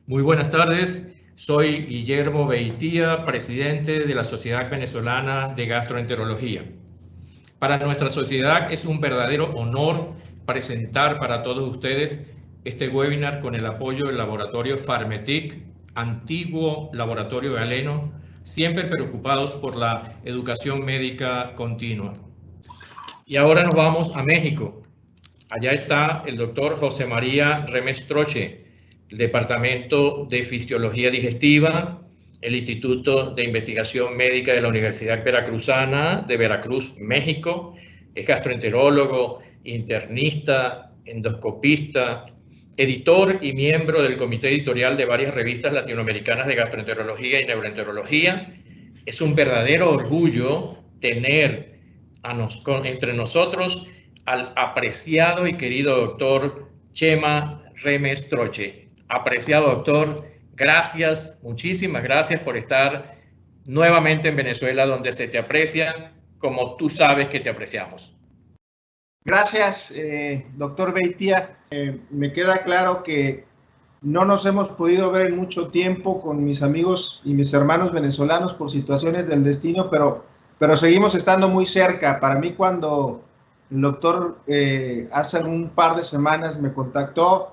Muy buenas tardes, soy Guillermo Beitía, presidente de la Sociedad Venezolana de Gastroenterología. Para nuestra sociedad es un verdadero honor presentar para todos ustedes este webinar con el apoyo del laboratorio Pharmetic, antiguo laboratorio galeno, siempre preocupados por la educación médica continua. Y ahora nos vamos a México. Allá está el doctor José María Remestroche, el Departamento de Fisiología Digestiva, el Instituto de Investigación Médica de la Universidad Veracruzana de Veracruz, México. Es gastroenterólogo, internista, endoscopista, editor y miembro del comité editorial de varias revistas latinoamericanas de gastroenterología y neuroenterología. Es un verdadero orgullo tener entre nosotros al apreciado y querido doctor Chema Remestroche. Apreciado doctor, gracias, muchísimas gracias por estar nuevamente en Venezuela, donde se te aprecia como tú sabes que te apreciamos. Gracias, doctor Beitía. Me queda claro que no nos hemos podido ver en mucho tiempo con mis amigos y mis hermanos venezolanos por situaciones del destino, pero seguimos estando muy cerca. Para mí, cuando el doctor hace un par de semanas me contactó,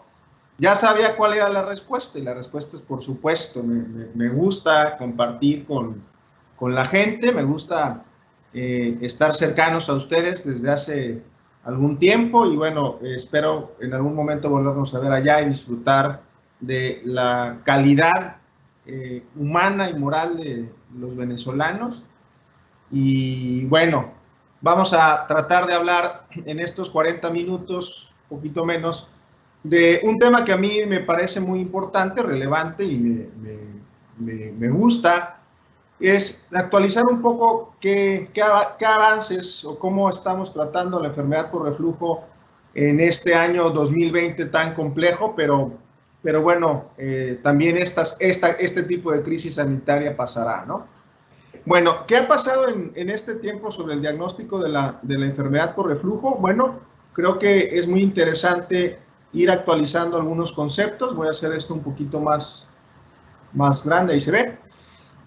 ya sabía cuál era la respuesta, y la respuesta es por supuesto. Me gusta compartir con la gente, me gusta estar cercanos a ustedes desde hace algún tiempo, y bueno, espero en algún momento volvernos a ver allá y disfrutar de la calidad humana y moral de los venezolanos. Y bueno, vamos a tratar de hablar en estos 40 minutos, un poquito menos, de un tema que a mí me parece muy importante, relevante, y me gusta, es actualizar un poco qué avances o cómo estamos tratando la enfermedad por reflujo en este año 2020 tan complejo, pero bueno, también este tipo de crisis sanitaria pasará, ¿no? Bueno, ¿qué ha pasado en este tiempo sobre el diagnóstico de la enfermedad por reflujo? Bueno, creo que es muy interesante ir actualizando algunos conceptos. Voy a hacer esto un poquito más grande, ahí se ve.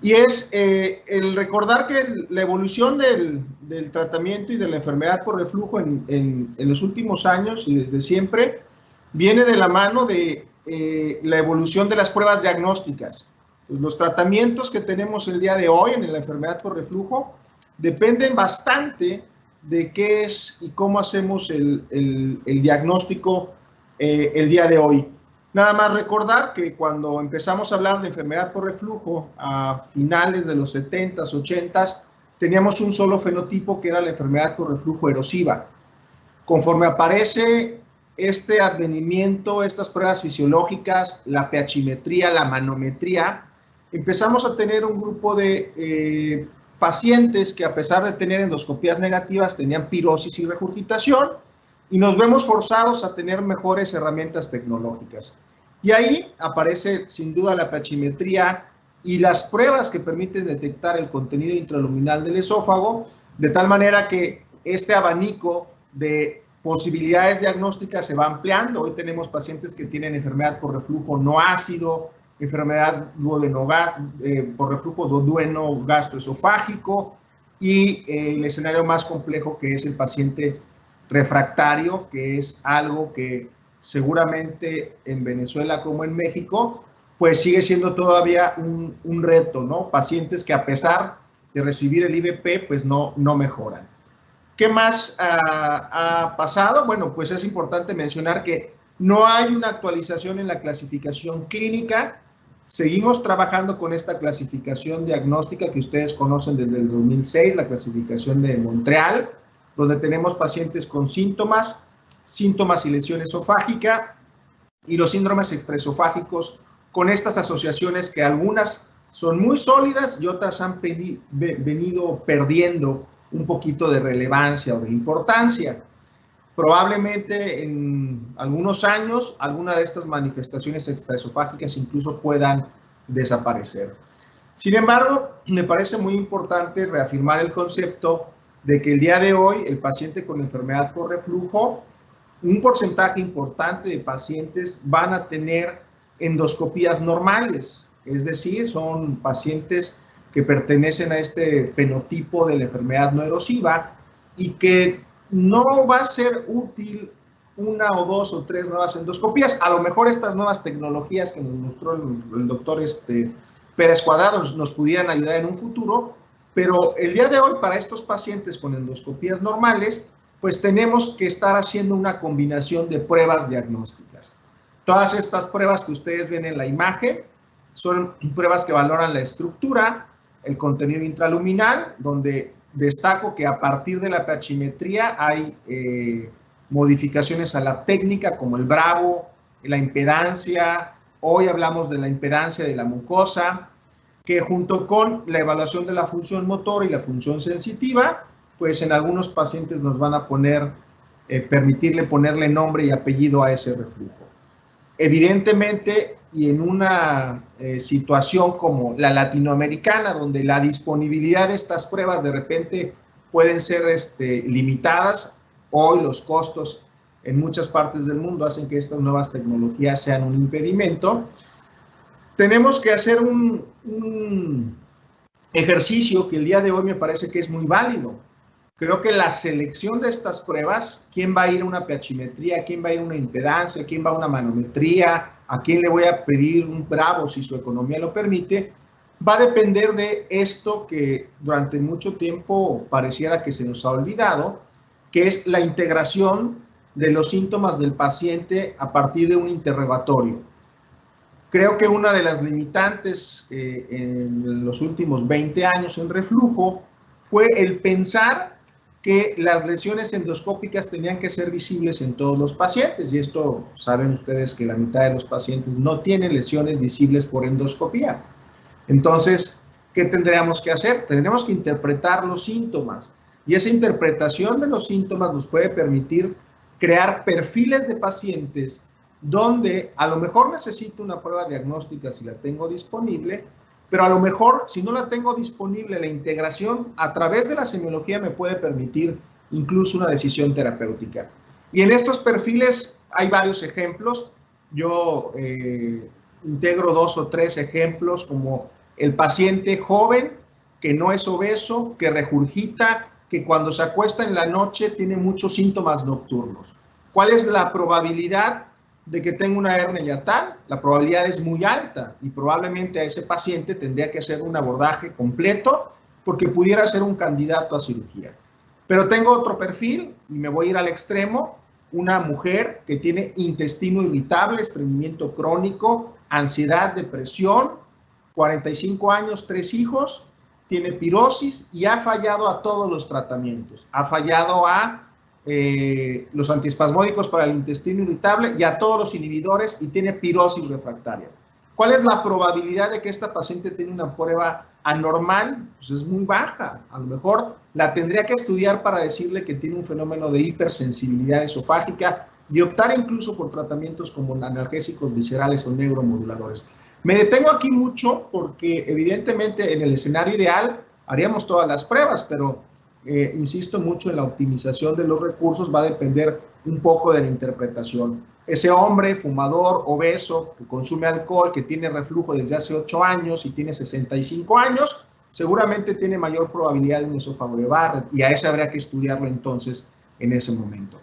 Y es el recordar que la evolución del tratamiento y de la enfermedad por reflujo en los últimos años y desde siempre viene de la mano de la evolución de las pruebas diagnósticas. Pues los tratamientos que tenemos el día de hoy en la enfermedad por reflujo dependen bastante de qué es y cómo hacemos el diagnóstico el día de hoy. Nada más recordar que cuando empezamos a hablar de enfermedad por reflujo a finales de los 70s, 80s, teníamos un solo fenotipo, que era la enfermedad por reflujo erosiva. Conforme aparece este advenimiento, estas pruebas fisiológicas, la pHimetría, la manometría, empezamos a tener un grupo de pacientes que, a pesar de tener endoscopías negativas, tenían pirosis y regurgitación, y nos vemos forzados a tener mejores herramientas tecnológicas. Y ahí aparece sin duda la pHimetría y las pruebas que permiten detectar el contenido intraluminal del esófago, de tal manera que este abanico de posibilidades diagnósticas se va ampliando. Hoy tenemos pacientes que tienen enfermedad por reflujo no ácido, enfermedad por reflujo duodeno gastroesofágico, y el escenario más complejo, que es el paciente refractario, que es algo que seguramente en Venezuela como en México pues sigue siendo todavía un reto, ¿no? Pacientes que, a pesar de recibir el IVP, pues no mejoran. ¿Qué más ha pasado? Bueno, pues es importante mencionar que no hay una actualización en la clasificación clínica. Seguimos trabajando con esta clasificación diagnóstica que ustedes conocen desde el 2006, la clasificación de Montreal, donde tenemos pacientes con síntomas y lesión esofágica, y los síndromes extraesofágicos, con estas asociaciones que algunas son muy sólidas y otras han venido perdiendo un poquito de relevancia o de importancia. Probablemente en algunos años alguna de estas manifestaciones extraesofágicas incluso puedan desaparecer. Sin embargo, me parece muy importante reafirmar el concepto de que el día de hoy el paciente con enfermedad por reflujo, un porcentaje importante de pacientes van a tener endoscopías normales, es decir, son pacientes que pertenecen a este fenotipo de la enfermedad no erosiva y que no va a ser útil una o dos o tres nuevas endoscopías. A lo mejor estas nuevas tecnologías que nos mostró el doctor Pérez Cuadrado nos pudieran ayudar en un futuro, pero el día de hoy para estos pacientes con endoscopías normales, pues tenemos que estar haciendo una combinación de pruebas diagnósticas. Todas estas pruebas que ustedes ven en la imagen son pruebas que valoran la estructura, el contenido intraluminal, donde destaco que a partir de la pH-metría hay modificaciones a la técnica como el Bravo, la impedancia. Hoy hablamos de la impedancia de la mucosa, que junto con la evaluación de la función motor y la función sensitiva, pues en algunos pacientes nos van a permitirle ponerle nombre y apellido a ese reflujo. Evidentemente, y en una situación como la latinoamericana, donde la disponibilidad de estas pruebas de repente pueden ser limitadas, hoy los costos en muchas partes del mundo hacen que estas nuevas tecnologías sean un impedimento. Tenemos que hacer un ejercicio que el día de hoy me parece que es muy válido. Creo que la selección de estas pruebas, quién va a ir a una pH-metría, quién va a ir a una impedancia, quién va a una manometría, a quién le voy a pedir un Bravo si su economía lo permite, va a depender de esto que durante mucho tiempo pareciera que se nos ha olvidado, que es la integración de los síntomas del paciente a partir de un interrogatorio. Creo que una de las limitantes en los últimos 20 años en reflujo fue el pensar que las lesiones endoscópicas tenían que ser visibles en todos los pacientes, y esto saben ustedes que la mitad de los pacientes no tienen lesiones visibles por endoscopía. Entonces, ¿qué tendríamos que hacer? Tendríamos que interpretar los síntomas, y esa interpretación de los síntomas nos puede permitir crear perfiles de pacientes donde a lo mejor necesito una prueba diagnóstica si la tengo disponible, pero a lo mejor si no la tengo disponible, la integración a través de la semiología me puede permitir incluso una decisión terapéutica. Y en estos perfiles hay varios ejemplos. Yo integro 2 o 3 ejemplos, como el paciente joven que no es obeso, que regurgita, que cuando se acuesta en la noche tiene muchos síntomas nocturnos. ¿Cuál es la probabilidad de que tenga una hernia hiatal? La probabilidad es muy alta y probablemente a ese paciente tendría que hacer un abordaje completo porque pudiera ser un candidato a cirugía. Pero tengo otro perfil y me voy a ir al extremo, una mujer que tiene intestino irritable, estreñimiento crónico, ansiedad, depresión, 45 años, 3 hijos, tiene pirosis y ha fallado a todos los tratamientos. Ha fallado a los antiespasmódicos para el intestino irritable y a todos los inhibidores y tiene pirosis refractaria. ¿Cuál es la probabilidad de que esta paciente tenga una prueba anormal? Pues es muy baja. A lo mejor la tendría que estudiar para decirle que tiene un fenómeno de hipersensibilidad esofágica y optar incluso por tratamientos como analgésicos viscerales o neuromoduladores. Me detengo aquí mucho porque evidentemente en el escenario ideal haríamos todas las pruebas, pero insisto mucho en la optimización de los recursos, va a depender un poco de la interpretación. Ese hombre fumador, obeso, que consume alcohol, que tiene reflujo desde hace 8 años y tiene 65 años, seguramente tiene mayor probabilidad de un esófago de Barrett y a ese habría que estudiarlo entonces en ese momento.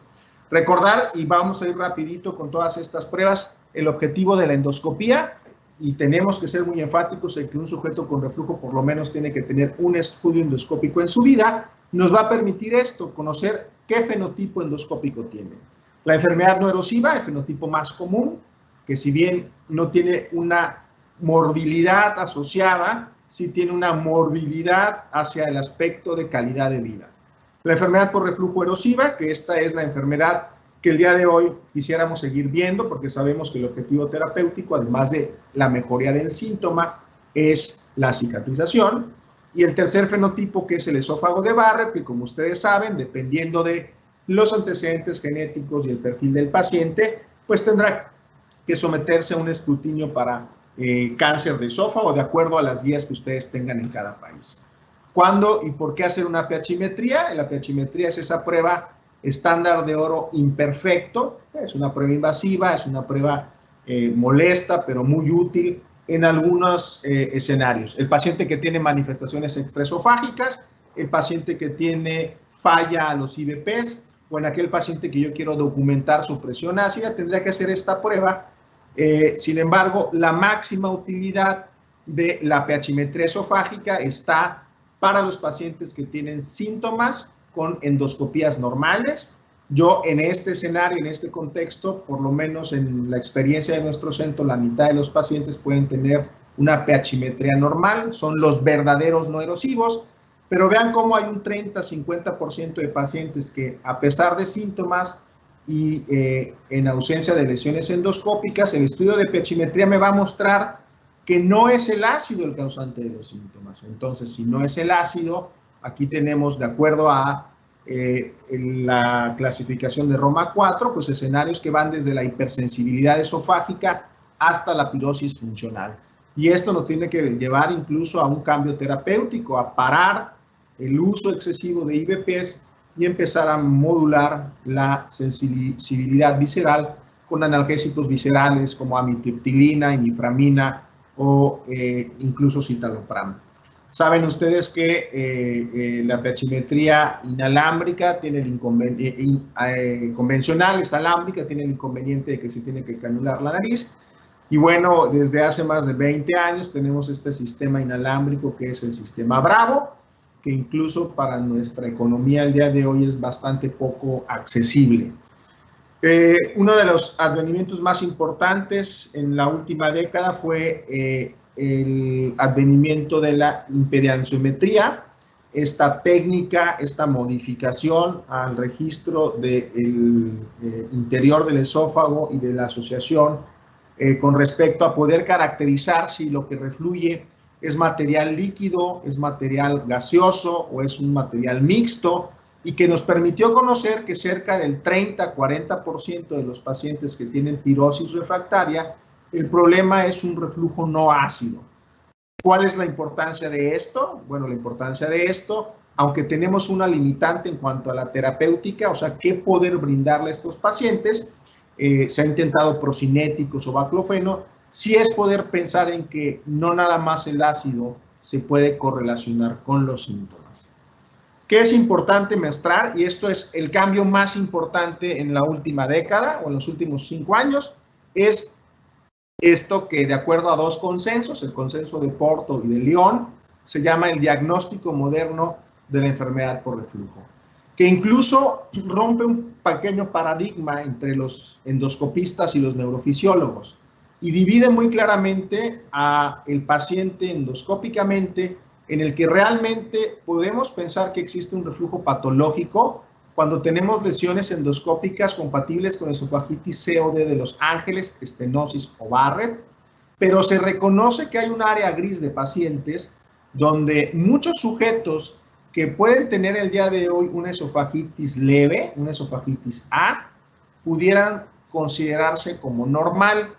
Recordar, y vamos a ir rapidito con todas estas pruebas, el objetivo de la endoscopía, y tenemos que ser muy enfáticos en que un sujeto con reflujo por lo menos tiene que tener un estudio endoscópico en su vida. Nos va a permitir esto, conocer qué fenotipo endoscópico tiene. La enfermedad no erosiva, el fenotipo más común, que si bien no tiene una morbilidad asociada, sí tiene una morbilidad hacia el aspecto de calidad de vida. La enfermedad por reflujo erosiva, que esta es la enfermedad que el día de hoy quisiéramos seguir viendo, porque sabemos que el objetivo terapéutico, además de la mejoría del síntoma, es la cicatrización. Y el tercer fenotipo, que es el esófago de Barrett, que como ustedes saben, dependiendo de los antecedentes genéticos y el perfil del paciente, pues tendrá que someterse a un escrutinio para cáncer de esófago, de acuerdo a las guías que ustedes tengan en cada país. ¿Cuándo y por qué hacer una pH-metría? La pH-metría es esa prueba estándar de oro imperfecto, es una prueba invasiva, es una prueba molesta, pero muy útil en algunos escenarios. El paciente que tiene manifestaciones extraesofágicas, el paciente que tiene falla a los IVPs, o en aquel paciente que yo quiero documentar su presión ácida, tendría que hacer esta prueba. Sin embargo, la máxima utilidad de la pH-metría esofágica está para los pacientes que tienen síntomas con endoscopías normales. Yo en este escenario, en este contexto, por lo menos en la experiencia de nuestro centro, la mitad de los pacientes pueden tener una pH-metría normal, son los verdaderos no erosivos, pero vean cómo hay un 30-50% de pacientes que, a pesar de síntomas y en ausencia de lesiones endoscópicas, el estudio de pH-metría me va a mostrar que no es el ácido el causante de los síntomas. Entonces, si no es el ácido, aquí tenemos, de acuerdo a la clasificación de Roma 4, pues escenarios que van desde la hipersensibilidad esofágica hasta la pirosis funcional. Y esto nos tiene que llevar incluso a un cambio terapéutico, a parar el uso excesivo de IVPs y empezar a modular la sensibilidad visceral con analgésicos viscerales como amitriptilina, imipramina o incluso citalopram. Saben ustedes que la pH-metría inalámbrica tiene el inconveniente, convencional es alámbrica, tiene el inconveniente de que se tiene que canular la nariz. Y bueno, desde hace más de 20 años tenemos este sistema inalámbrico que es el sistema Bravo, que incluso para nuestra economía al día de hoy es bastante poco accesible. Uno de los advenimientos más importantes en la última década fue el advenimiento de la impedanciometría, esta técnica, esta modificación al registro del interior del esófago y de la asociación con respecto a poder caracterizar si lo que refluye es material líquido, es material gaseoso o es un material mixto, y que nos permitió conocer que cerca del 30-40% de los pacientes que tienen pirosis refractaria, el problema es un reflujo no ácido. ¿Cuál es la importancia de esto? Bueno, la importancia de esto, aunque tenemos una limitante en cuanto a la terapéutica, o sea, qué poder brindarle a estos pacientes, se ha intentado procinéticos o baclofeno, sí es poder pensar en que no nada más el ácido se puede correlacionar con los síntomas. ¿Qué es importante mostrar? Y esto es el cambio más importante en la última década o en los últimos 5 años, es esto que, de acuerdo a 2 consensos, el consenso de Porto y de Lyon, se llama el diagnóstico moderno de la enfermedad por reflujo, que incluso rompe un pequeño paradigma entre los endoscopistas y los neurofisiólogos y divide muy claramente al paciente endoscópicamente, en el que realmente podemos pensar que existe un reflujo patológico cuando tenemos lesiones endoscópicas compatibles con esofagitis COD de los ángeles, estenosis o Barrett, pero se reconoce que hay un área gris de pacientes donde muchos sujetos que pueden tener el día de hoy una esofagitis leve, una esofagitis A, pudieran considerarse como normal.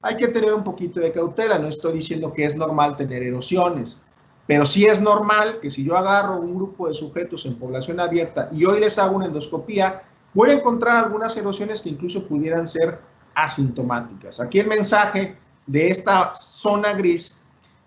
Hay que tener un poquito de cautela, no estoy diciendo que es normal tener erosiones, pero sí es normal que si yo agarro un grupo de sujetos en población abierta y hoy les hago una endoscopía, voy a encontrar algunas erosiones que incluso pudieran ser asintomáticas. Aquí el mensaje de esta zona gris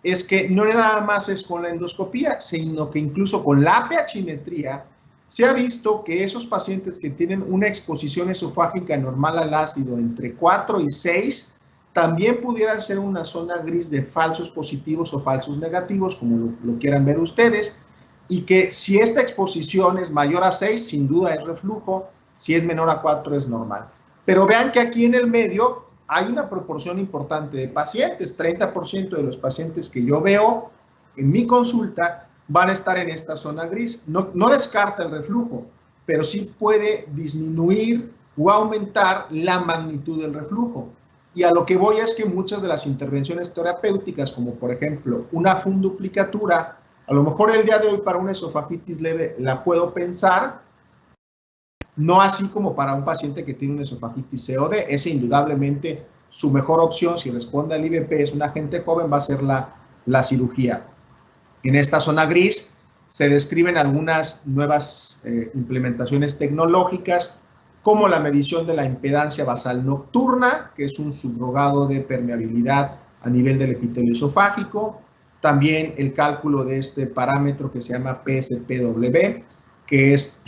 es que no nada más es con la endoscopía, sino que incluso con la pH-metría se ha visto que esos pacientes que tienen una exposición esofágica normal al ácido entre 4 y 6 también pudiera ser una zona gris de falsos positivos o falsos negativos, como lo quieran ver ustedes, y que si esta exposición es mayor a 6, sin duda es reflujo, si es menor a 4 es normal. Pero vean que aquí en el medio hay una proporción importante de pacientes, 30% de los pacientes que yo veo en mi consulta van a estar en esta zona gris. No descarta el reflujo, pero sí puede disminuir o aumentar la magnitud del reflujo. Y a lo que voy es que muchas de las intervenciones terapéuticas, como por ejemplo una funduplicatura, a lo mejor el día de hoy para una esofagitis leve la puedo pensar, no así como para un paciente que tiene una esofagitis COD. Ese indudablemente su mejor opción, si responde al IVP, es una gente joven, va a ser la cirugía. En esta zona gris se describen algunas nuevas implementaciones tecnológicas como la medición de la impedancia basal nocturna, que es un subrogado de permeabilidad a nivel del epitelio esofágico, también el cálculo de este parámetro que se llama PSPW, que es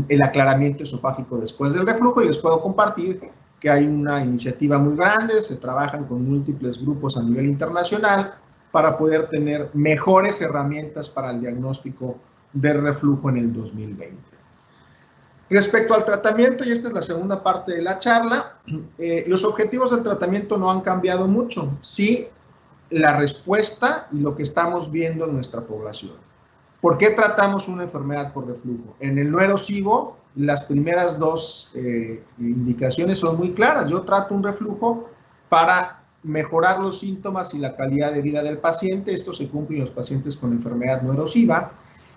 el aclaramiento esofágico después del reflujo, y les puedo compartir que hay una iniciativa muy grande, se trabajan con múltiples grupos a nivel internacional para poder tener mejores herramientas para el diagnóstico de reflujo en el 2020. Respecto al tratamiento, y esta es la segunda parte de la charla, los objetivos del tratamiento no han cambiado mucho, sí la respuesta y lo que estamos viendo en nuestra población. ¿Por qué tratamos una enfermedad por reflujo? En el no erosivo, las primeras dos indicaciones son muy claras. Yo trato un reflujo para mejorar los síntomas y la calidad de vida del paciente. Esto se cumple en los pacientes con enfermedad no erosiva.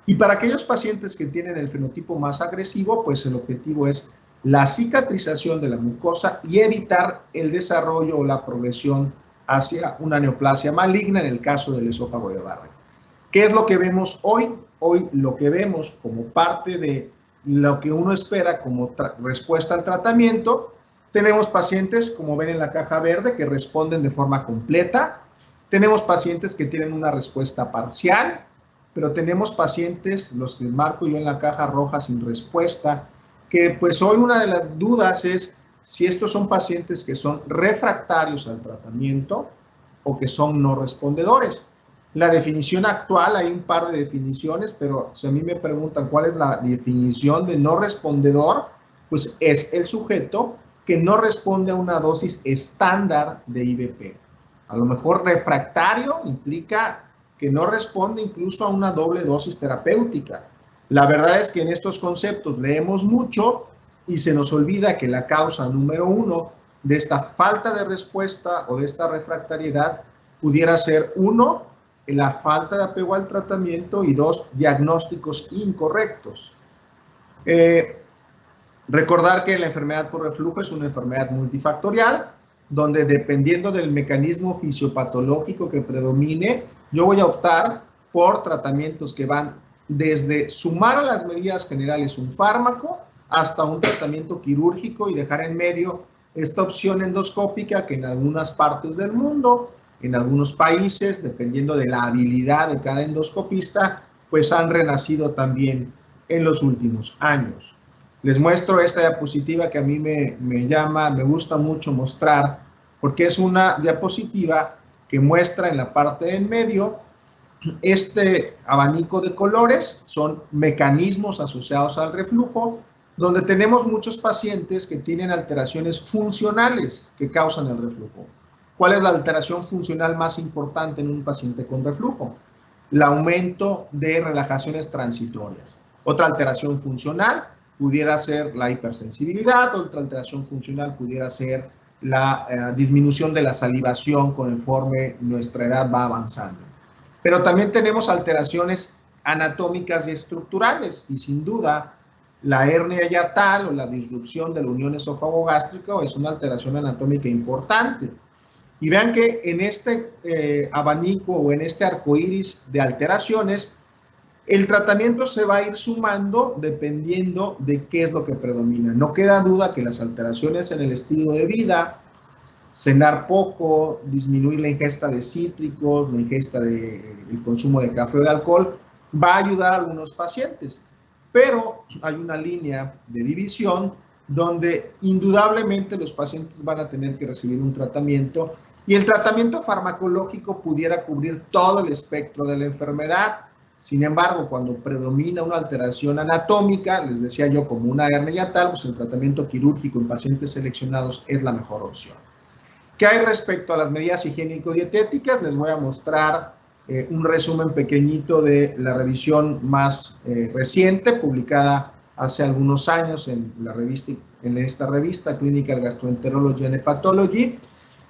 Y para aquellos pacientes que tienen el fenotipo más agresivo, pues el objetivo es la cicatrización de la mucosa y evitar el desarrollo o la progresión hacia una neoplasia maligna en el caso del esófago de Barrett. ¿Qué es lo que vemos hoy? Hoy lo que vemos como parte de lo que uno espera como respuesta al tratamiento, tenemos pacientes, como ven en la caja verde, que responden de forma completa. Tenemos pacientes que tienen una respuesta parcial, pero tenemos pacientes, los que marco yo en la caja roja sin respuesta, que pues hoy una de las dudas es si estos son pacientes que son refractarios al tratamiento o que son no respondedores. La definición actual, hay un par de definiciones, pero si a mí me preguntan cuál es la definición de no respondedor, pues es el sujeto que no responde a una dosis estándar de IVP. A lo mejor refractario implica que no responde incluso a una doble dosis terapéutica. La verdad es que en estos conceptos leemos mucho y se nos olvida que la causa número uno de esta falta de respuesta o de esta refractariedad pudiera ser, uno, la falta de apego al tratamiento, y dos, diagnósticos incorrectos. Recordar que la enfermedad por reflujo es una enfermedad multifactorial, donde dependiendo del mecanismo fisiopatológico que predomine, yo voy a optar por tratamientos que van desde sumar a las medidas generales un fármaco hasta un tratamiento quirúrgico y dejar en medio esta opción endoscópica que en algunas partes del mundo, en algunos países, dependiendo de la habilidad de cada endoscopista, pues han renacido también en los últimos años. Les muestro esta diapositiva que a mí me gusta mucho mostrar, porque es una diapositiva que muestra en la parte de en medio este abanico de colores, son mecanismos asociados al reflujo, donde tenemos muchos pacientes que tienen alteraciones funcionales que causan el reflujo. ¿Cuál es la alteración funcional más importante en un paciente con reflujo? El aumento de relajaciones transitorias. Otra alteración funcional pudiera ser la hipersensibilidad, otra alteración funcional pudiera ser la disminución de la salivación conforme nuestra edad va avanzando. Pero también tenemos alteraciones anatómicas y estructurales, y sin duda la hernia hiatal o la disrupción de la unión esófago-gástrica es una alteración anatómica importante. Y vean que en este abanico o en este arco iris de alteraciones, el tratamiento se va a ir sumando dependiendo de qué es lo que predomina. No queda duda que las alteraciones en el estilo de vida, cenar poco, disminuir la ingesta de cítricos, la ingesta el consumo de café o de alcohol, va a ayudar a algunos pacientes. Pero hay una línea de división donde indudablemente los pacientes van a tener que recibir un tratamiento, y el tratamiento farmacológico pudiera cubrir todo el espectro de la enfermedad. Sin embargo, cuando predomina una alteración anatómica, les decía yo, como una hernia hiatal, pues el tratamiento quirúrgico en pacientes seleccionados es la mejor opción. ¿Qué hay respecto a las medidas higiénico-dietéticas? Les voy a mostrar un resumen pequeñito de la revisión más reciente, publicada hace algunos años en esta revista Clinical Gastroenterology and Hepatology,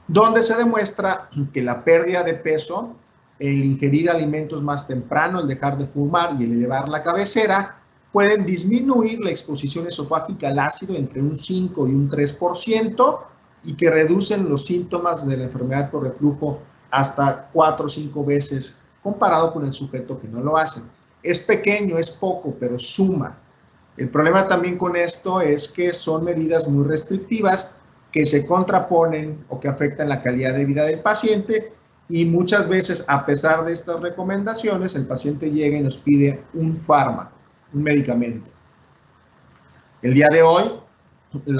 donde se demuestra que la pérdida de peso, el ingerir alimentos más temprano, el dejar de fumar y el elevar la cabecera, pueden disminuir la exposición esofágica al ácido entre un 5 y un 3%, y que reducen los síntomas de la enfermedad por reflujo hasta 4 o 5 veces comparado con el sujeto que no lo hace. Es pequeño, es poco, pero suma. El problema también con esto es que son medidas muy restrictivas que se contraponen o que afectan la calidad de vida del paciente, y muchas veces, a pesar de estas recomendaciones, el paciente llega y nos pide un fármaco, un medicamento. El día de hoy, el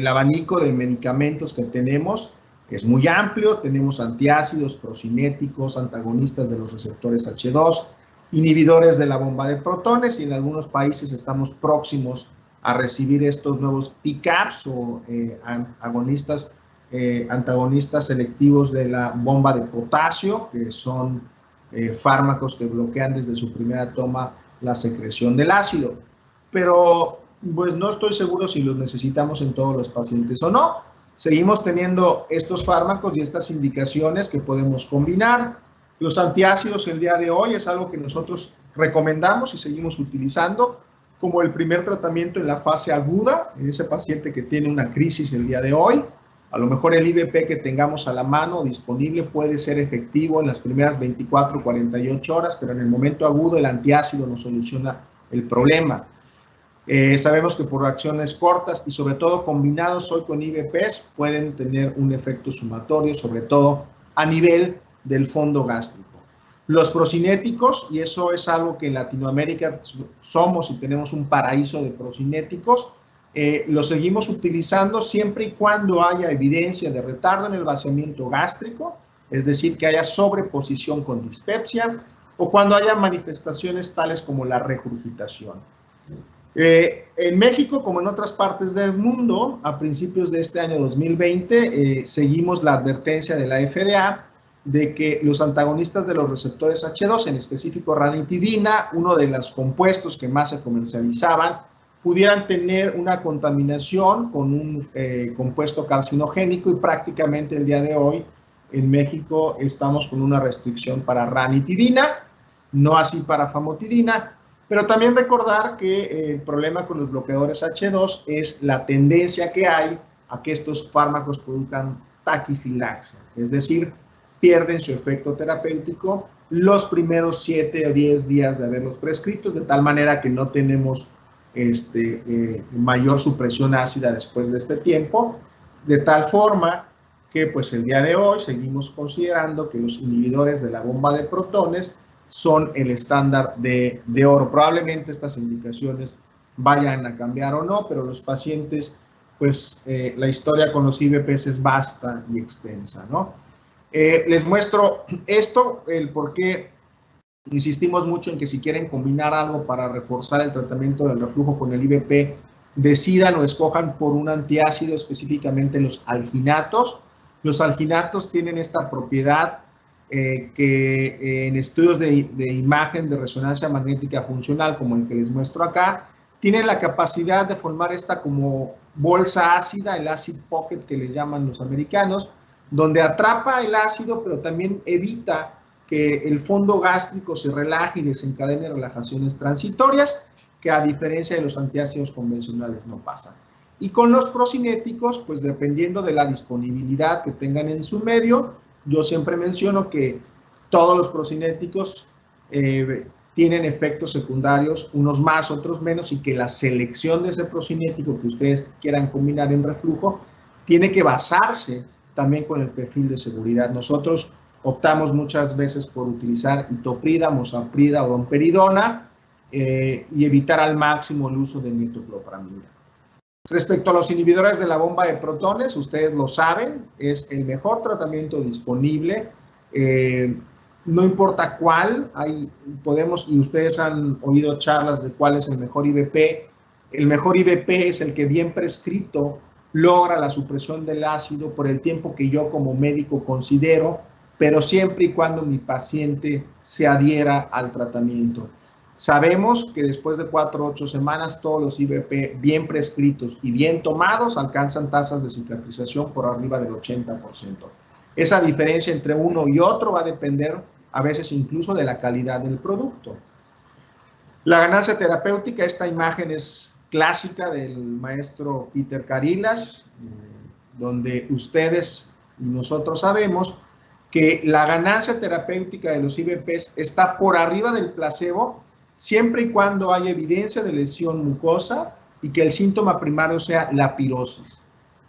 abanico de medicamentos que tenemos es muy amplio. Tenemos antiácidos, procinéticos, antagonistas de los receptores H2, inhibidores de la bomba de protones, y en algunos países estamos próximos a recibir estos nuevos PCABs o antagonistas selectivos de la bomba de potasio, que son fármacos que bloquean desde su primera toma la secreción del ácido. Pero pues no estoy seguro si los necesitamos en todos los pacientes o no. Seguimos teniendo estos fármacos y estas indicaciones que podemos combinar. Los antiácidos el día de hoy es algo que nosotros recomendamos y seguimos utilizando como el primer tratamiento en la fase aguda, en ese paciente que tiene una crisis el día de hoy. A lo mejor el IVP que tengamos a la mano disponible puede ser efectivo en las primeras 24 o 48 horas, pero en el momento agudo el antiácido no soluciona el problema. Sabemos que por acciones cortas y sobre todo combinados hoy con IVPs pueden tener un efecto sumatorio, sobre todo a nivel del fondo gástrico. Los procinéticos, y eso es algo que en Latinoamérica somos y tenemos un paraíso de procinéticos, los seguimos utilizando siempre y cuando haya evidencia de retardo en el vaciamiento gástrico, es decir, que haya sobreposición con dispepsia, o cuando haya manifestaciones tales como la regurgitación. En México, como en otras partes del mundo, a principios de este año 2020, seguimos la advertencia de la FDA de que los antagonistas de los receptores H2, en específico ranitidina, uno de los compuestos que más se comercializaban, pudieran tener una contaminación con un compuesto carcinogénico, y prácticamente el día de hoy en México estamos con una restricción para ranitidina, no así para famotidina. Pero también recordar que el problema con los bloqueadores H2 es la tendencia que hay a que estos fármacos produzcan taquifilaxia, es decir, pierden su efecto terapéutico los primeros 7 o 10 días de haberlos prescritos, de tal manera que no tenemos mayor supresión ácida después de este tiempo, de tal forma que pues el día de hoy seguimos considerando que los inhibidores de la bomba de protones son el estándar de oro. Probablemente estas indicaciones vayan a cambiar o no, pero los pacientes, pues la historia con los IVPs es vasta y extensa, ¿no? Les muestro esto, el por qué insistimos mucho en que si quieren combinar algo para reforzar el tratamiento del reflujo con el IVP, decidan o escojan por un antiácido, específicamente los alginatos. Los alginatos tienen esta propiedad que en estudios de imagen de resonancia magnética funcional, como el que les muestro acá, tienen la capacidad de formar esta como bolsa ácida, el acid pocket que le llaman los americanos, donde atrapa el ácido, pero también evita que el fondo gástrico se relaje y desencadene relajaciones transitorias, que a diferencia de los antiácidos convencionales no pasa. Y con los procinéticos, pues dependiendo de la disponibilidad que tengan en su medio, yo siempre menciono que todos los procinéticos tienen efectos secundarios, unos más, otros menos, y que la selección de ese procinético que ustedes quieran combinar en reflujo tiene que basarse también con el perfil de seguridad. Nosotros optamos muchas veces por utilizar itoprida, mosaprida o domperidona y evitar al máximo el uso de metoclopramida. Respecto a los inhibidores de la bomba de protones, ustedes lo saben, es el mejor tratamiento disponible, no importa cuál, y ustedes han oído charlas de cuál es el mejor IVP. El mejor IVP es el que bien prescrito logra la supresión del ácido por el tiempo que yo como médico considero, pero siempre y cuando mi paciente se adhiera al tratamiento. Sabemos que después de 4 o 8 semanas todos los IVP bien prescritos y bien tomados alcanzan tasas de cicatrización por arriba del 80%. Esa diferencia entre uno y otro va a depender a veces incluso de la calidad del producto. La ganancia terapéutica, esta imagen es clásica del maestro Peter Karilas, donde ustedes y nosotros sabemos que la ganancia terapéutica de los IVPs está por arriba del placebo siempre y cuando haya evidencia de lesión mucosa y que el síntoma primario sea la pirosis.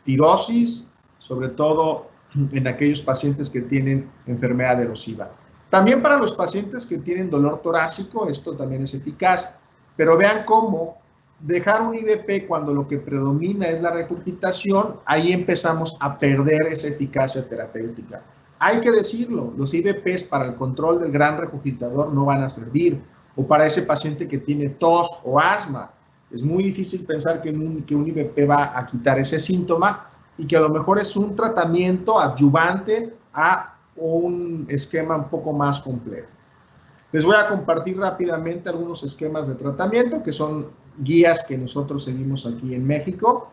Pirosis, sobre todo en aquellos pacientes que tienen enfermedad erosiva. También para los pacientes que tienen dolor torácico, esto también es eficaz, pero vean cómo dejar un IVP cuando lo que predomina es la regurgitación, ahí empezamos a perder esa eficacia terapéutica. Hay que decirlo, los IVPs para el control del gran regurgitador no van a servir, o para ese paciente que tiene tos o asma. Es muy difícil pensar que un IVP va a quitar ese síntoma y que a lo mejor es un tratamiento adyuvante a un esquema un poco más complejo. Les voy a compartir rápidamente algunos esquemas de tratamiento que son guías que nosotros seguimos aquí en México.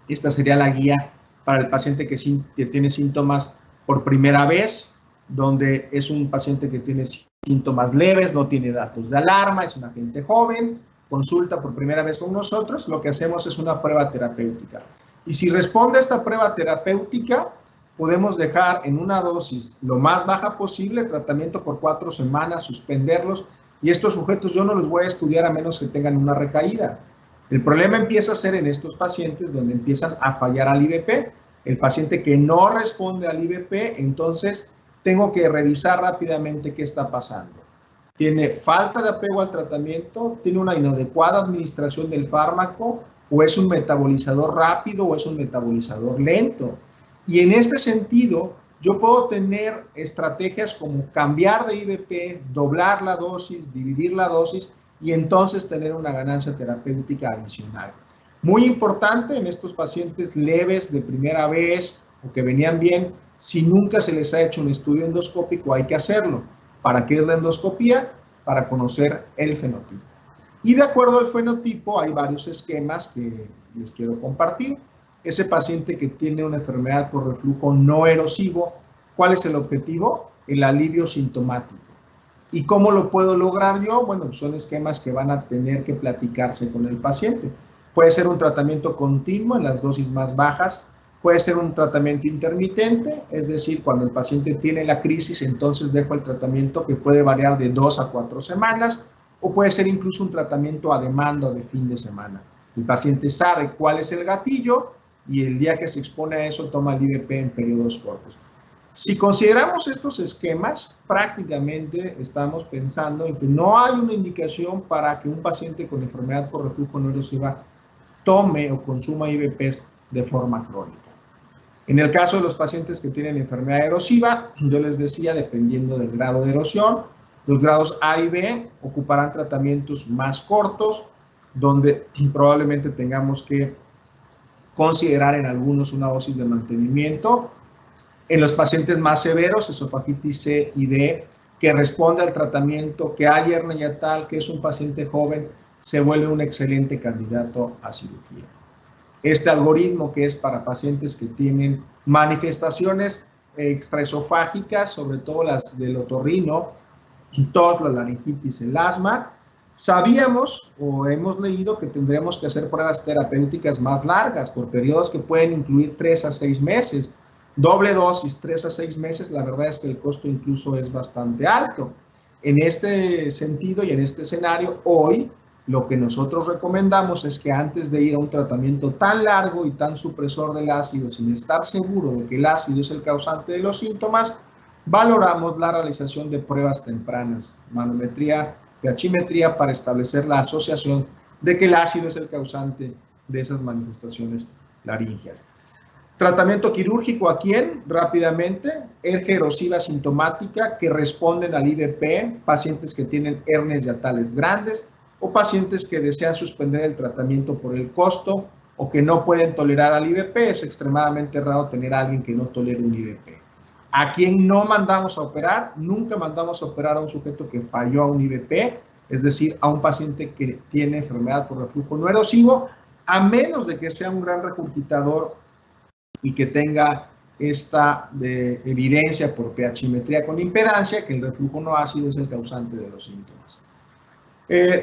Esta sería la guía para el paciente que tiene síntomas por primera vez, donde es un paciente que tiene síntomas leves, no tiene datos de alarma, es una gente joven, consulta por primera vez con nosotros, lo que hacemos es una prueba terapéutica. Y si responde a esta prueba terapéutica, podemos dejar en una dosis lo más baja posible, tratamiento por 4 semanas, suspenderlos, y estos sujetos yo no los voy a estudiar a menos que tengan una recaída. El problema empieza a ser en estos pacientes donde empiezan a fallar al IVP. El paciente que no responde al IVP, entonces tengo que revisar rápidamente qué está pasando. ¿Tiene falta de apego al tratamiento? ¿Tiene una inadecuada administración del fármaco? ¿O es un metabolizador rápido o es un metabolizador lento? Y en este sentido, yo puedo tener estrategias como cambiar de IVP, doblar la dosis, dividir la dosis y entonces tener una ganancia terapéutica adicional. Muy importante en estos pacientes leves de primera vez o que venían bien, si nunca se les ha hecho un estudio endoscópico, hay que hacerlo. ¿Para qué es la endoscopía? Para conocer el fenotipo. Y de acuerdo al fenotipo, hay varios esquemas que les quiero compartir. Ese paciente que tiene una enfermedad por reflujo no erosivo, ¿cuál es el objetivo? El alivio sintomático. ¿Y cómo lo puedo lograr yo? Bueno, son esquemas que van a tener que platicarse con el paciente. Puede ser un tratamiento continuo en las dosis más bajas, puede ser un tratamiento intermitente, es decir, cuando el paciente tiene la crisis, entonces dejo el tratamiento que puede variar de 2 a 4 semanas, o puede ser incluso un tratamiento a demanda de fin de semana. El paciente sabe cuál es el gatillo y el día que se expone a eso toma el IVP en periodos cortos. Si consideramos estos esquemas, prácticamente estamos pensando en que no hay una indicación para que un paciente con enfermedad por reflujo no erosiva tome o consuma IVPs de forma crónica. En el caso de los pacientes que tienen enfermedad erosiva, yo les decía, dependiendo del grado de erosión, los grados A y B ocuparán tratamientos más cortos, donde probablemente tengamos que considerar en algunos una dosis de mantenimiento. En los pacientes más severos, esofagitis C y D, que responde al tratamiento, que hay hernia hiatal, que es un paciente joven, se vuelve un excelente candidato a cirugía. Este algoritmo que es para pacientes que tienen manifestaciones extraesofágicas, sobre todo las del otorrino, tos, la laringitis, el asma, sabíamos o hemos leído que tendremos que hacer pruebas terapéuticas más largas, por periodos que pueden incluir 3 a 6 meses. Doble dosis, 3 a 6 meses, la verdad es que el costo incluso es bastante alto. En este sentido y en este escenario, hoy lo que nosotros recomendamos es que antes de ir a un tratamiento tan largo y tan supresor del ácido, sin estar seguro de que el ácido es el causante de los síntomas, valoramos la realización de pruebas tempranas, manometría, pHimetría, para establecer la asociación de que el ácido es el causante de esas manifestaciones laríngeas. Tratamiento quirúrgico, ¿a quién? Rápidamente, hernia erosiva sintomática que responden al IVP, pacientes que tienen hernias hiatales grandes o pacientes que desean suspender el tratamiento por el costo o que no pueden tolerar al IVP. Es extremadamente raro tener a alguien que no tolere un IVP. ¿A quién no mandamos a operar? Nunca mandamos a operar a un sujeto que falló a un IVP, es decir, a un paciente que tiene enfermedad por reflujo no erosivo, a menos de que sea un gran regurgitador y que tenga esta evidencia por pHimetría con impedancia que el reflujo no ácido es el causante de los síntomas.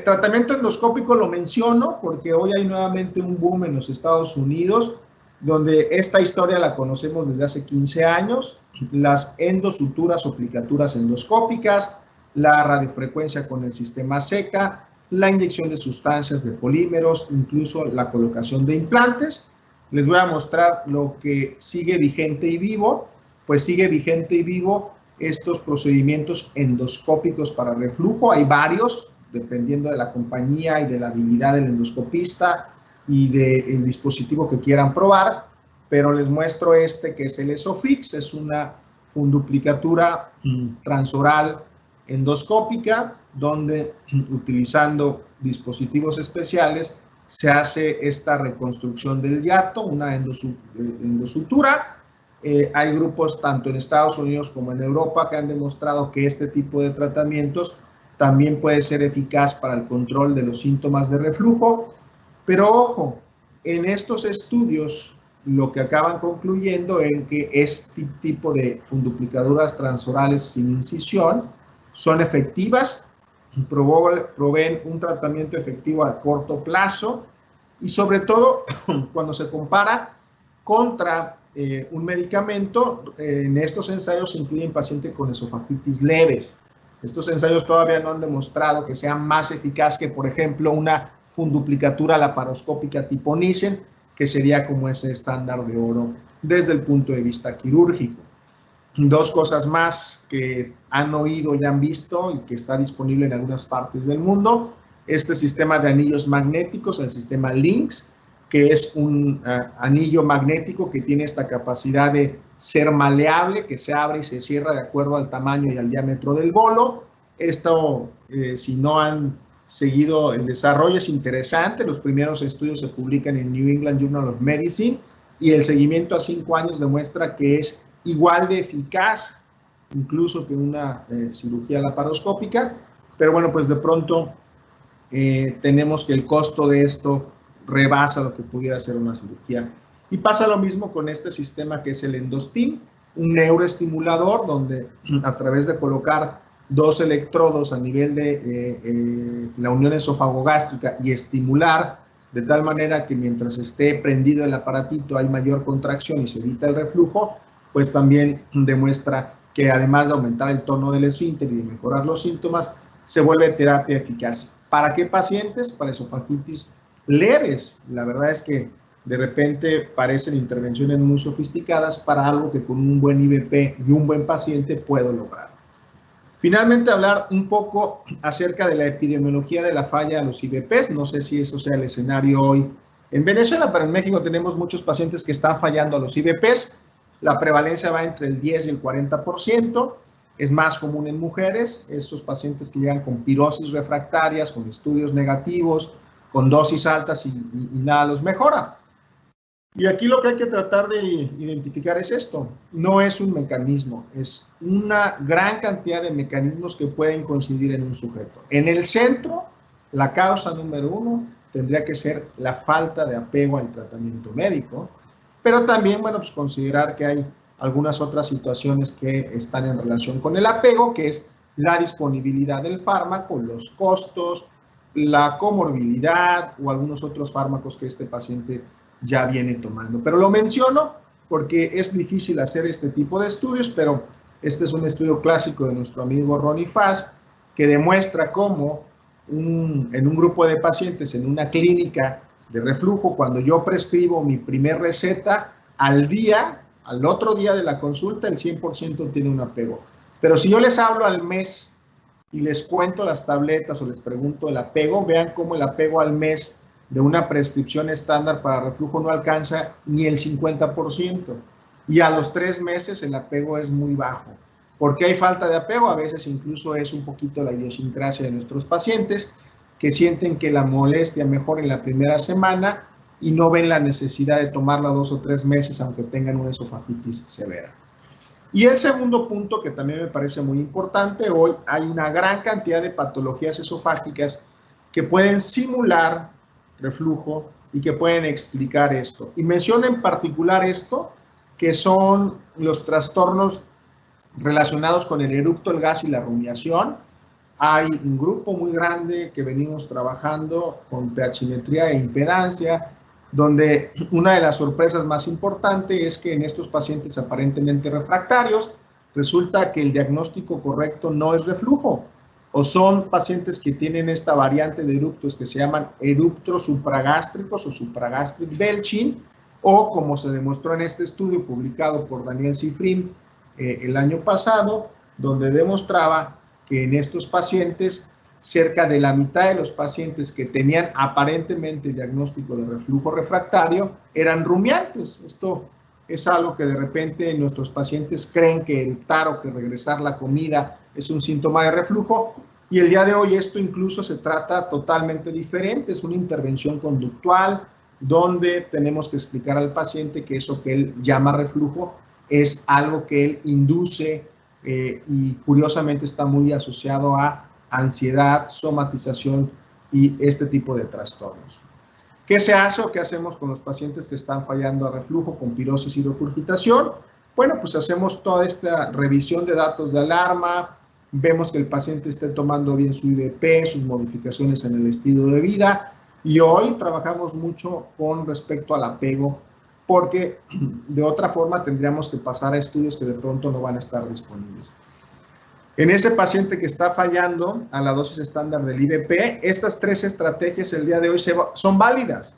Tratamiento endoscópico lo menciono porque hoy hay nuevamente un boom en los Estados Unidos, donde esta historia la conocemos desde hace 15 años, las endosuturas o aplicaturas endoscópicas, la radiofrecuencia con el sistema SECA, la inyección de sustancias de polímeros, incluso la colocación de implantes. Les voy a mostrar lo que sigue vigente y vivo. Pues sigue vigente y vivo estos procedimientos endoscópicos para reflujo. Hay varios, dependiendo de la compañía y de la habilidad del endoscopista y del dispositivo que quieran probar, pero les muestro este que es el ESOFIX, es una funduplicatura transoral endoscópica, donde utilizando dispositivos especiales se hace esta reconstrucción del hiato, una endosutura. Hay grupos tanto en Estados Unidos como en Europa que han demostrado que este tipo de tratamientos también puede ser eficaz para el control de los síntomas de reflujo. Pero ojo, en estos estudios lo que acaban concluyendo es que este tipo de funduplicaduras transorales sin incisión son efectivas, proveen un tratamiento efectivo a corto plazo y sobre todo cuando se compara contra un medicamento. En estos ensayos se incluyen pacientes con esofagitis leves. Estos ensayos todavía no han demostrado que sea más eficaz que, por ejemplo, una funduplicatura laparoscópica tipo Nissen, que sería como ese estándar de oro desde el punto de vista quirúrgico. Dos cosas más que han oído y han visto y que está disponible en algunas partes del mundo: este sistema de anillos magnéticos, el sistema LINX, que es un anillo magnético que tiene esta capacidad de ser maleable, que se abre y se cierra de acuerdo al tamaño y al diámetro del bolo. Esto, si no han seguido el desarrollo, es interesante. Los primeros estudios se publican en New England Journal of Medicine y el seguimiento a 5 años demuestra que es igual de eficaz incluso que una cirugía laparoscópica. Pero bueno, pues de pronto tenemos que el costo de esto rebasa lo que pudiera ser una cirugía. Y pasa lo mismo con este sistema que es el Endostim, un neuroestimulador donde a través de colocar 2 electrodos a nivel de la unión esofagogástrica y estimular de tal manera que mientras esté prendido el aparatito hay mayor contracción y se evita el reflujo, pues también demuestra que además de aumentar el tono del esfínter y de mejorar los síntomas, se vuelve terapia eficaz. ¿Para qué pacientes? Para esofagitis leves. La verdad es que de repente parecen intervenciones muy sofisticadas para algo que con un buen IVP y un buen paciente puedo lograr. Finalmente, hablar un poco acerca de la epidemiología de la falla a los IVPs. No sé si eso sea el escenario hoy en Venezuela, pero en México tenemos muchos pacientes que están fallando a los IVPs. La prevalencia va entre el 10 y el 40%. Es más común en mujeres. Estos pacientes que llegan con pirosis refractarias, con estudios negativos, con dosis altas y nada los mejora. Y aquí lo que hay que tratar de identificar es esto. No es un mecanismo, es una gran cantidad de mecanismos que pueden coincidir en un sujeto. En el centro, la causa número 1 tendría que ser la falta de apego al tratamiento médico, pero también, bueno, pues considerar que hay algunas otras situaciones que están en relación con el apego, que es la disponibilidad del fármaco, los costos, la comorbilidad o algunos otros fármacos que este paciente ya viene tomando. Pero lo menciono porque es difícil hacer este tipo de estudios, pero este es un estudio clásico de nuestro amigo Ronnie Fass, que demuestra cómo en un grupo de pacientes en una clínica de reflujo, cuando yo prescribo mi primer receta, al otro día de la consulta, el 100% tiene un apego. Pero si yo les hablo al mes y les cuento las tabletas o les pregunto el apego, vean cómo el apego al mes de una prescripción estándar para reflujo no alcanza ni el 50%. Y a los 3 meses el apego es muy bajo. ¿Por qué hay falta de apego? A veces incluso es un poquito la idiosincrasia de nuestros pacientes, que sienten que la molestia mejora en la primera semana y no ven la necesidad de tomarla 2 o 3 meses aunque tengan una esofagitis severa. Y el segundo punto que también me parece muy importante: hoy hay una gran cantidad de patologías esofágicas que pueden simular reflujo y que pueden explicar esto. Y menciono en particular esto, que son los trastornos relacionados con el eructo, el gas y la rumiación. Hay un grupo muy grande que venimos trabajando con pH-metría e impedancia, donde una de las sorpresas más importantes es que en estos pacientes aparentemente refractarios resulta que el diagnóstico correcto no es reflujo, o son pacientes que tienen esta variante de eructos que se llaman eruptos supragástricos o supragastric belching, o como se demostró en este estudio publicado por Daniel Cifrin el año pasado, donde demostraba que en estos pacientes, cerca de la mitad de los pacientes que tenían aparentemente diagnóstico de reflujo refractario eran rumiantes. Esto es algo que de repente nuestros pacientes creen que eructar o que regresar la comida es un síntoma de reflujo, y el día de hoy esto incluso se trata totalmente diferente. Es una intervención conductual donde tenemos que explicar al paciente que eso que él llama reflujo es algo que él induce y curiosamente está muy asociado a ansiedad, somatización y este tipo de trastornos. ¿Qué se hace o qué hacemos con los pacientes que están fallando a reflujo con pirosis y regurgitación? Bueno, pues hacemos toda esta revisión de datos de alarma, vemos que el paciente esté tomando bien su IVP, sus modificaciones en el estilo de vida, y hoy trabajamos mucho con respecto al apego, porque de otra forma tendríamos que pasar a estudios que de pronto no van a estar disponibles. En ese paciente que está fallando a la dosis estándar del IVP, estas 3 estrategias el día de hoy son válidas.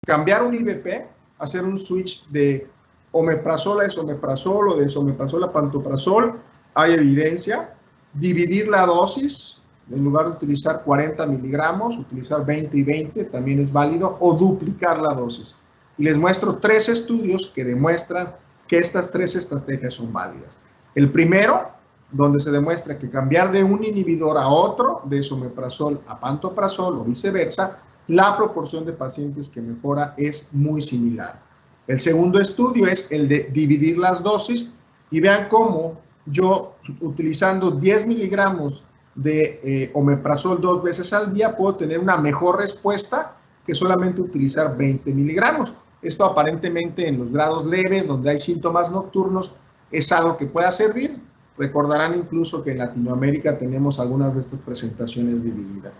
Cambiar un IVP, hacer un switch de omeprazol a esomeprazol o de esomeprazol a pantoprazol, hay evidencia. Dividir la dosis, en lugar de utilizar 40 miligramos, utilizar 20 y 20 también es válido, o duplicar la dosis. Y les muestro 3 estudios que demuestran que estas 3 estrategias son válidas. El primero, donde se demuestra que cambiar de un inhibidor a otro, de esomeprazol a pantoprazol o viceversa, la proporción de pacientes que mejora es muy similar. El segundo estudio es el de dividir las dosis y vean cómo yo, utilizando 10 miligramos de omeprazol 2 veces al día, puedo tener una mejor respuesta que solamente utilizar 20 miligramos. Esto aparentemente en los grados leves, donde hay síntomas nocturnos, es algo que pueda servir. Recordarán incluso que en Latinoamérica tenemos algunas de estas presentaciones divididas.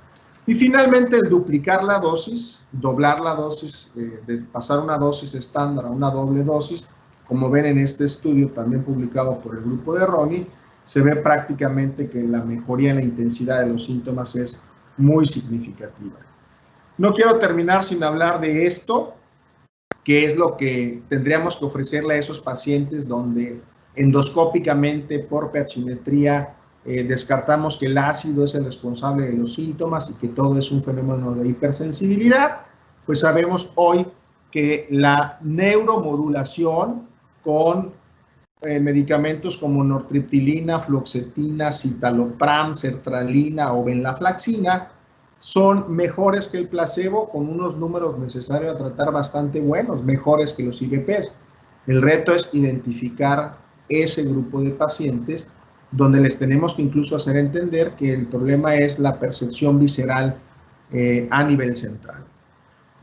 Y finalmente el duplicar la dosis, doblar la dosis, de pasar una dosis estándar a una doble dosis, como ven en este estudio también publicado por el grupo de Ronnie, se ve prácticamente que la mejoría en la intensidad de los síntomas es muy significativa. No quiero terminar sin hablar de esto, que es lo que tendríamos que ofrecerle a esos pacientes donde endoscópicamente por pH-metría descartamos que el ácido es el responsable de los síntomas y que todo es un fenómeno de hipersensibilidad. Pues sabemos hoy que la neuromodulación con medicamentos como nortriptilina, fluoxetina, citalopram, sertralina o venlafaxina son mejores que el placebo, con unos números necesarios a tratar bastante buenos, mejores que los IVPs. El reto es identificar ese grupo de pacientes donde les tenemos que incluso hacer entender que el problema es la percepción visceral a nivel central.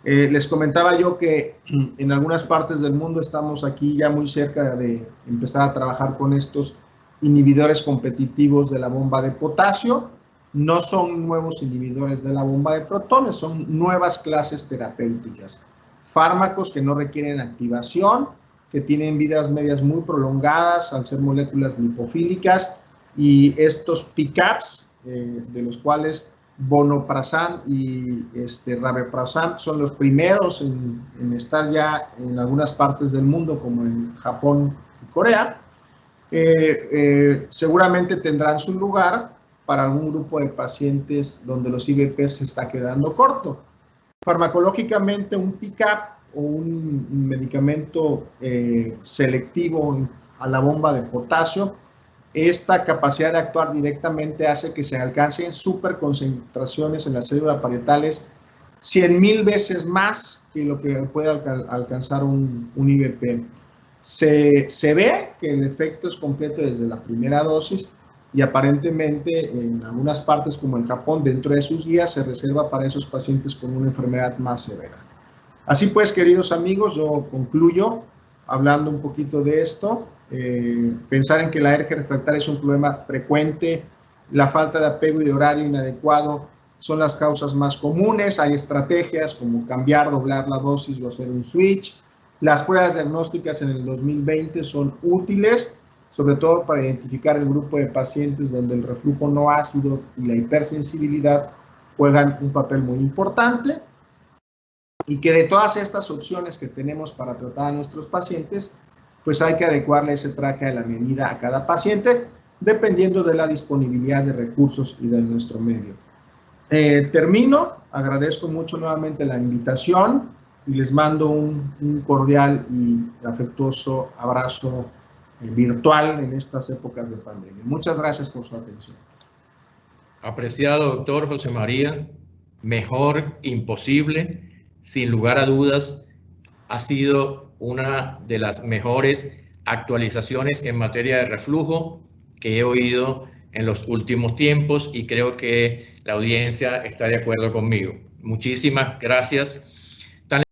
Les comentaba yo que en algunas partes del mundo estamos aquí ya muy cerca de empezar a trabajar con estos inhibidores competitivos de la bomba de potasio. No son nuevos inhibidores de la bomba de protones, son nuevas clases terapéuticas. Fármacos que no requieren activación, que tienen vidas medias muy prolongadas al ser moléculas lipofílicas, y estos PCABs, de los cuales vonoprazan y rabeprazan son los primeros en estar ya en algunas partes del mundo, como en Japón y Corea, seguramente tendrán su lugar para algún grupo de pacientes donde los IVPs se está quedando corto. Farmacológicamente, un PCAB o un medicamento selectivo a la bomba de potasio, esta capacidad de actuar directamente hace que se alcancen superconcentraciones en las células parietales 100,000 veces más que lo que puede alcanzar un IVP. Se ve que el efecto es completo desde la primera dosis y aparentemente en algunas partes como en Japón, dentro de sus guías, se reserva para esos pacientes con una enfermedad más severa. Así pues, queridos amigos, yo concluyo hablando un poquito de esto. Pensar en que la alergia refractaria es un problema frecuente, la falta de apego y de horario inadecuado son las causas más comunes. Hay estrategias como cambiar, doblar la dosis o hacer un switch. Las pruebas diagnósticas en el 2020 son útiles, sobre todo para identificar el grupo de pacientes donde el reflujo no ácido y la hipersensibilidad juegan un papel muy importante, y que de todas estas opciones que tenemos para tratar a nuestros pacientes, pues hay que adecuarle ese traje a la medida a cada paciente, dependiendo de la disponibilidad de recursos y de nuestro medio. Termino, agradezco mucho nuevamente la invitación y les mando un cordial y afectuoso abrazo virtual en estas épocas de pandemia. Muchas gracias por su atención. Apreciado doctor José María, mejor imposible, sin lugar a dudas, ha sido una de las mejores actualizaciones en materia de reflujo que he oído en los últimos tiempos y creo que la audiencia está de acuerdo conmigo. Muchísimas gracias